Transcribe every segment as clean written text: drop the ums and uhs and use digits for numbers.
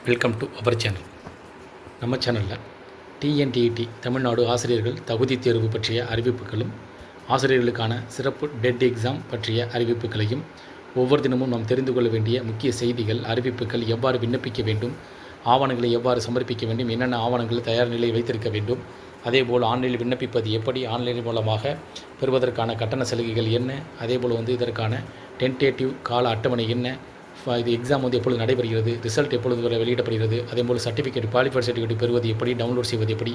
Welcome to our channel. நம்ம சேனலில் TNTET Tamil Nadu ஆசிரியர்கள் தகுதி தேர்வு பற்றிய அறிவிப்புகளும், ஆசிரியர்களுக்கான சிறப்பு டெட் எக்ஸாம் பற்றிய அறிவிப்புகளையும், ஒவ்வொரு தினமும் நாம் தெரிந்து கொள்ள வேண்டிய முக்கிய செய்திகள், அறிவிப்புகள், எவ்வாறு விண்ணப்பிக்க வேண்டும், ஆவணங்களை எவ்வாறு சமர்ப்பிக்க வேண்டும், என்னென்ன ஆவணங்களை தயார் நிலையில் வைத்திருக்க வேண்டும், அதேபோல் ஆன்லைனில் விண்ணப்பிப்பது எப்படி, ஆன்லைன் மூலமாக பெறுவதற்கான கட்டண சலுகைகள் என்ன, அதேபோல் இதற்கான டென்டேட்டிவ் கால அட்டவணை என்ன, இது எக்ஸாம் எப்பொழுது நடைபெறுகிறது, ரிசல்ட் எப்பொழுது வெளியிடப்படுகிறது, அதேபோல் சர்டிஃபிகேட், குவாலிஃபைட் சர்டிஃபிகேட் பெறுவது எப்படி, டவுன்லோட் செய்வது எப்படி,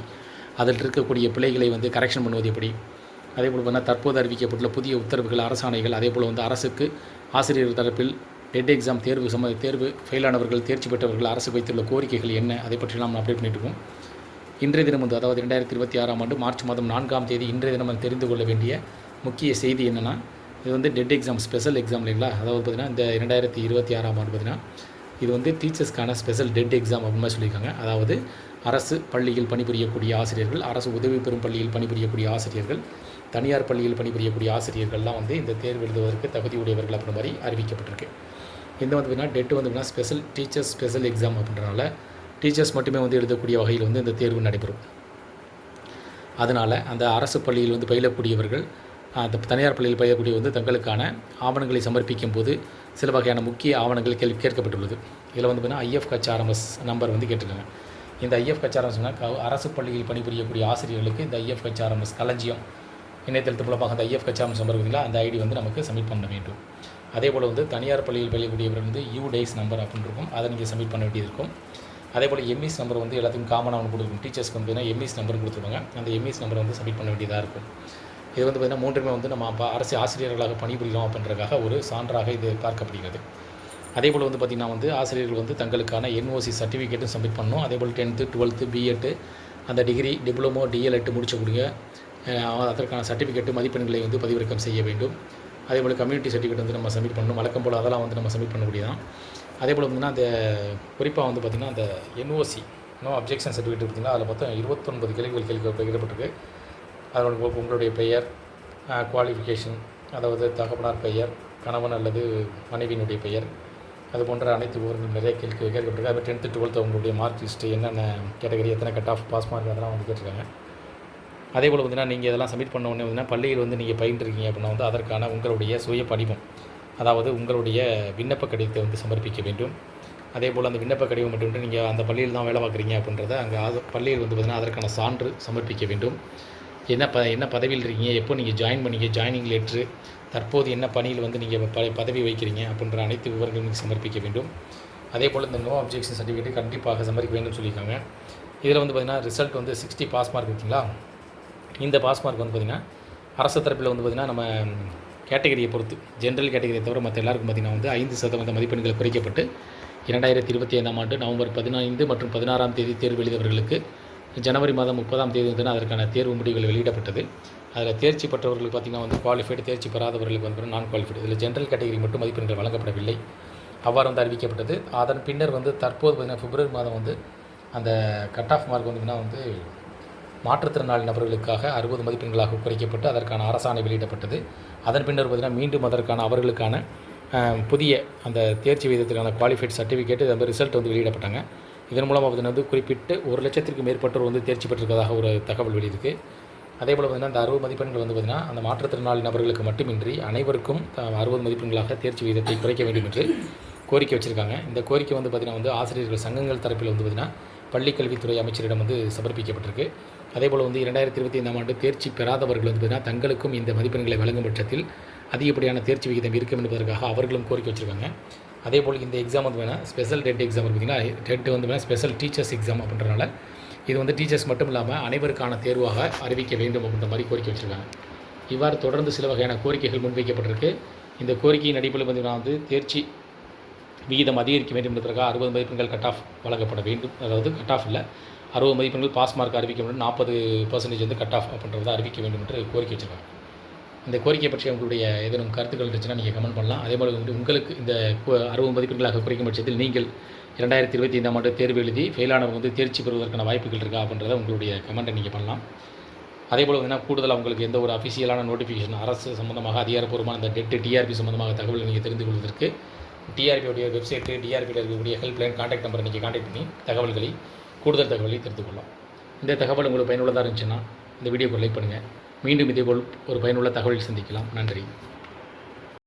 அதில் இருக்கக்கூடிய பிழைகளை கரெக்ஷன் பண்ணுவது எப்படி, அதேபோல் தற்போது அறிவிக்கப்பட்டுள்ள புதிய உத்தரவுகள், அரசாணைகள், அதேபோல் அரசுக்கு ஆசிரியர் தரப்பில் டெட் எக்ஸாம் தேர்வு ஃபெயிலானவர்கள், தேர்ச்சி பெற்றவர்கள் அரசுக்கு வைத்துள்ள கோரிக்கைகள் என்ன, அதை பற்றி நாம் அப்டேட் பண்ணிட்டுருக்கோம். இன்றைய தினம் அதாவது 2026 மார்ச் மாதம் 4ஆம் தேதி இன்றைய தினம் தெரிந்து கொள்ள வேண்டிய முக்கிய செய்தி என்னென்னா, இது டெட் எக்ஸாம், ஸ்பெஷல் எக்ஸாம் இல்லைங்களா. அதாவது பார்த்திங்கன்னா இந்த 2026 பார்த்திங்கன்னா இது டீச்சர்ஸ்க்கான ஸ்பெஷல் டெட் எக்ஸாம் அப்படின்னு சொல்லியிருக்காங்க. அதாவது அரசு பள்ளியில் பணிபுரியக்கூடிய ஆசிரியர்கள், அரசு உதவி பெறும் பள்ளியில் பணிபுரியக்கூடிய ஆசிரியர்கள், தனியார் பள்ளியில் பணிபுரியக்கூடிய ஆசிரியர்கள்லாம் இந்த தேர்வு எழுதுவதற்கு தகுதியுடையவர்கள் அப்படின்ற மாதிரி அறிவிக்கப்பட்டிருக்கு. இந்த பார்த்திங்கன்னா TET special teachers special exam அப்படின்றனால டீச்சர்ஸ் மட்டுமே எழுதக்கூடிய வகையில் இந்த தேர்வு நடைபெறும். அதனால் அந்த அரசு பள்ளியில் பயிலக்கூடியவர்கள், அந்த தனியார் பள்ளியில் பயிலக்கூடிய தங்களுக்கான ஆவணங்களை சமர்ப்பிக்கும் போது சில வகையான முக்கிய ஆவணங்கள் கேட்கப்பட்டுள்ளது. இதில் பார்த்தீங்கன்னா IFHRMS நம்பர் கேட்டிருக்காங்க. இந்த IFHRMS அரசு பள்ளியில் பணிபுரியக்கூடிய ஆசிரியர்களுக்கு இந்த IFHRMS களஞ்சியம் இணையதளத்து மூலமாக அந்த IFHRMS நம்பர் அந்த ஐடி நமக்கு சப்மிட் பண்ண வேண்டும். அதேபோல் தனியார் பள்ளியில் பயிலக்கூடியவர் UDAIS நம்பர் அப்படின்னு இருக்கும், அதை நீங்கள் சப்மிட் பண்ண வேண்டியது இருக்கும். அதேபோல் MES நம்பர் எல்லாத்துக்கும் காமனாக கொடுக்கும். டீச்சர்ஸ்க்கு MES நம்பர் கொடுத்துருவாங்க. அந்த MES நம்பர் சப்மிட் பண்ண வேண்டியதாக இருக்கும். இது பார்த்திங்கன்னா மூன்றுமே நம்ம அரசு ஆசிரியர்களாக பணிபுரிகிறோம் அப்படின்றதுக்காக ஒரு சான்றாக இது பார்க்கப்படுகிறது. அதேபோல் பார்த்திங்கன்னா ஆசிரியர்கள் தங்களுக்கான NOC சர்டிஃபிகேட்டும் சப்மிட் பண்ணணும். அதேபோல் 10th 12th B.Ed அந்த டிகிரி, டிப்ளமோ, DLED முடிச்சக்கூடிய அதற்கான சர்டிஃபிகேட்டு மதிப்பெண்களை பதிவிறக்கம் செய்ய வேண்டும். அதேபோல் கம்யூனிட்டி சர்டிஃபிகேட் நம்ம சப்மிட் பண்ணணும். வழக்கம் போல் அதெல்லாம் நம்ம சப்மிட் பண்ணக்கூடியதான். அதேபோல் அந்த குறிப்பாக பார்த்திங்கன்னா அந்த NOC நோ அப்ஜெக்ஷன் சர்டிஃபிகேட் பார்த்திங்கன்னா அதில் மொத்தம் 29 கேள்விகள் கேட்கப்பட்டிருக்கு. அதோட உங்களுடைய பெயர், குவாலிஃபிகேஷன், அதாவது தகப்பனார் பெயர், கணவன் அல்லது மனைவியினுடைய பெயர், அது போன்ற அனைத்து விவரங்கள் நிறைய கேட்கப்பட்டிருக்கு. அது 10th 12th உங்களுடைய மார்க் லிஸ்ட்டு, என்னென்ன கேட்டகரி, எத்தனை கட் ஆஃப், பாஸ் மார்க், அதெல்லாம் கேட்டிருக்காங்க. அதேபோல் பார்த்திங்கன்னா நீங்கள் இதெல்லாம் சப்மிட் பண்ண உடனே பள்ளியில் நீங்கள் பயின்றிருக்கீங்க அப்படின்னா அதற்கான உங்களுடைய சுய படிவம், அதாவது உங்களுடைய விண்ணப்ப கடிதத்தை சமர்ப்பிக்க வேண்டும். அதேபோல் அந்த விண்ணப்ப கடிதம் மட்டும் நீங்கள் அந்த பள்ளியில் தான் வேலை பார்க்குறீங்க அப்படின்றத அங்கே பள்ளியில் பார்த்திங்கன்னா அதற்கான சான்று சமர்ப்பிக்க வேண்டும். என்ன பதவியில் இருக்கீங்க, எப்போ நீங்கள் ஜாயின் பண்ணீங்க, ஜாயினிங் லெட்ரு, தற்போது என்ன பணியில் நீங்கள் பதவி வைக்கிறீங்க அப்படின்ற அனைத்து விவரங்களும் சமர்ப்பிக்க வேண்டும். அதேபோல் இந்த நோ அப்ஜெக்ஷன் சர்டிஃபிகேட் கண்டிப்பாக சமர்ப்பிக்க வேண்டும் சொல்லியிருக்காங்க. இதில் பார்த்திங்கன்னா ரிசல்ட் 60 பாஸ் மார்க் இருக்குங்களா. இந்த பாஸ் மார்க் பார்த்திங்கன்னா அரசு தரப்பில் பார்த்திங்கன்னா நம்ம கேட்டகரியை பொறுத்து, ஜென்ரல் கேட்டகரியை தவிர மற்ற எல்லாருக்கும் பார்த்திங்கன்னா 5% மதிப்பெண்கள் குறைக்கப்பட்டு 2025 ஆண்டு நவம்பர் 15 மற்றும் 16ஆம் தேதி தேர்வு எழுதியவர்களுக்கு ஜனவரி மாதம் 30ஆம் தேதி அதற்கான தேர்வு முடிவுகள் வெளியிடப்பட்டது. அதில் தேர்ச்சி பெற்றவர்களுக்கு பார்த்திங்கன்னா குவாலிஃபைடு, தேர்ச்சி பெறாதவர்களுக்கு நான் குவாலிஃபைடு, இதில் ஜென்ரல் கேட்டகரி மட்டும் மதிப்பெண்கள் வழங்கப்படவில்லை. அவ்வாறு அறிவிக்கப்பட்டது. அதன் பின்னர் தற்போது பிப்ரவரி மாதம் அந்த கட் ஆஃப் மார்க் மாற்றுத்திறனாளி நபர்களுக்காக 60 மதிப்பெண்களாக குறைக்கப்பட்டு அதற்கான அரசாணை வெளியிடப்பட்டது. அதன் பின்னர் மீண்டும் அதற்கான அவர்களுக்கான புதிய அந்த தேர்ச்சி விகிதத்திற்கான குவாலிஃபைட் சர்டிஃபிகேட் அந்த ரிசல்ட் வெளியிடப்பட்டாங்க. இதன் மூலமாக குறிப்பிட்டு 1 லட்சத்திற்கு மேற்பட்டோர் தேர்ச்சி பெற்றிருப்பதாக ஒரு தகவல் வெளியிருக்கு. அதேபோல் அந்த 60 மதிப்பெண்கள் அந்த மாற்றுத்திறனாளி நபர்களுக்கு மட்டுமின்றி அனைவருக்கும் 60 மதிப்பெண்களாக தேர்ச்சி விகிதத்தை குறைக்க வேண்டும் என்று கோரிக்கை வச்சுருக்காங்க. இந்த கோரிக்கை பார்த்திங்கன்னா ஆசிரியர்கள் சங்கங்கள் தரப்பில் பார்த்திங்கன்னா பள்ளிக்கல்வித்துறை அமைச்சரிடம் சமர்ப்பிக்கப்பட்டிருக்கு. அதேபோல் 2025ஆம் ஆண்டு தேர்ச்சி பெறாதவர்கள் பார்த்திங்கன்னா தங்களுக்கும் இந்த மதிப்பெண்களை வழங்கும் பட்சத்தில் அதிகப்படியான தேர்ச்சி விகிதம் இருக்கும் என்பதற்காக அவர்களும் கோரிக்கை வச்சுருக்காங்க. அதேபோல் இந்த எக்ஸாம் ஸ்பெஷல் டெட் எக்ஸாம் பார்த்திங்கன்னா டெட் ஸ்பெஷல் டீச்சர்ஸ் எக்ஸாம் அப்படின்றனால இது டீச்சர்ஸ் மட்டும் இல்லாமல் அனைவருக்கான தேர்வாக அறிவிக்க வேண்டும் அப்படின்ற மாதிரி கோரிக்கை வச்சுருக்காங்க. இவ்வாறு தொடர்ந்து சில வகையான கோரிக்கைகள் முன்வைக்கப்பட்டிருக்கு. இந்த கோரிக்கையின் அடிப்படையில் பார்த்திங்கன்னா தேர்ச்சி விகிதம் அதிகரிக்க வேண்டும் என்பதற்காக 60 மதிப்பெண்கள் கட் ஆஃப் வழங்கப்பட வேண்டும். அதாவது கட் ஆஃப் இல்லை, 60 மதிப்பெண்கள் பாஸ் மார்க் அறிவிக்க வேண்டும், 40% கட் ஆஃப் அப்படின்றத அறிவிக்க வேண்டும் என்று கோரிக்கை வச்சுருக்காங்க. இந்த கோரிக்கை பற்றி உங்களுடைய ஏதேனும் கருத்துக்கள் இருந்துச்சுன்னா நீங்கள் கமெண்ட் பண்ணலாம். அதேபோல் உங்களுக்கு இந்த 60 மதிப்பெண்களாக குறைக்கும் பட்சத்தில் நீங்கள் 2025ஆம் ஆண்டு தேர்வு எழுதி ஃபெயிலானவங்க தேர்ச்சி பெறுவதற்கான வாய்ப்புகள் இருக்கா அப்படின்றத உங்களுடைய கமெண்ட்டை நீங்கள் பண்ணலாம். அதேபோல் கூடுதலாக உங்களுக்கு எந்த ஒரு அஃபிஷியலான நோட்டிஃபிகேஷன் அரசு சம்மந்தமாக அதிகாரப்பூர்வமான இந்த டெட் TRP சம்மந்தமாக தகவல் நீங்கள் தெரிந்து கொள்வதற்கு டிஆர்பியோடைய வெப்சைட்டு, டிஆர்பியில் இருக்கக்கூடிய ஹெல்ப்லைன் கான்டாக்ட் நம்பரை நீங்கள் கான்டாக்ட் பண்ணி கூடுதல் தகவலை தெரிந்து கொள்ளலாம். இந்த தகவல் உங்களுக்கு பயனுள்ளதாக இருந்துச்சுன்னா இந்த வீடியோக்கு லைக் பண்ணுங்கள். மீண்டும் இதேபோல் ஒரு பயனுள்ள தகவலில் சந்திக்கலாம். நன்றி.